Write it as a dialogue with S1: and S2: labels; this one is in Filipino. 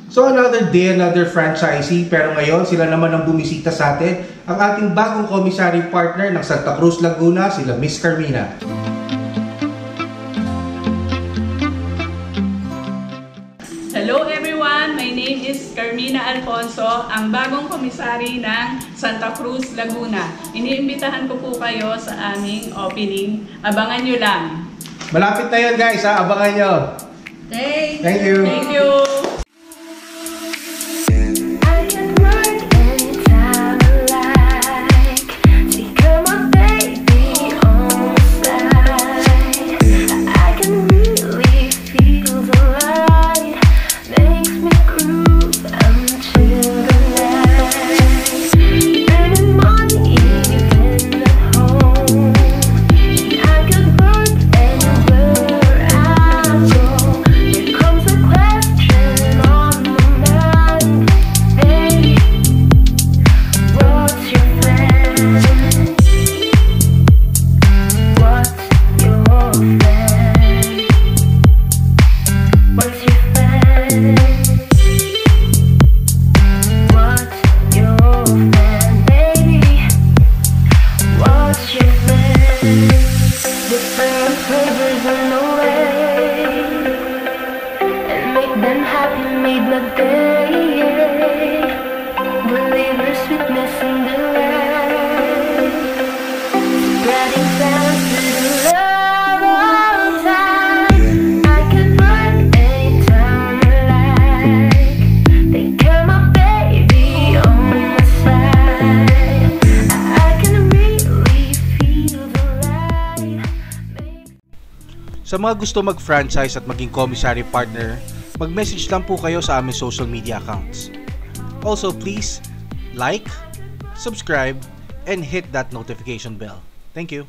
S1: So another day, another franchisee, pero ngayon sila naman ang bumisita sa atin, ang ating bagong commissary partner ng Santa Cruz, Laguna, sila Miss Carmina.
S2: Hello everyone, my name is Carmina Alfonso, ang bagong komisary ng Santa Cruz, Laguna. Iniimbitahan ko po kayo sa aming opening. Abangan nyo lang.
S1: Malapit na yun guys, ha? Abangan nyo. Thank you.
S2: Thank you.
S1: Sa mga gusto mag-franchise at maging commissary partner, mag-message lang po kayo sa aming social media accounts. Also, please like, subscribe, and hit that notification bell. Thank you.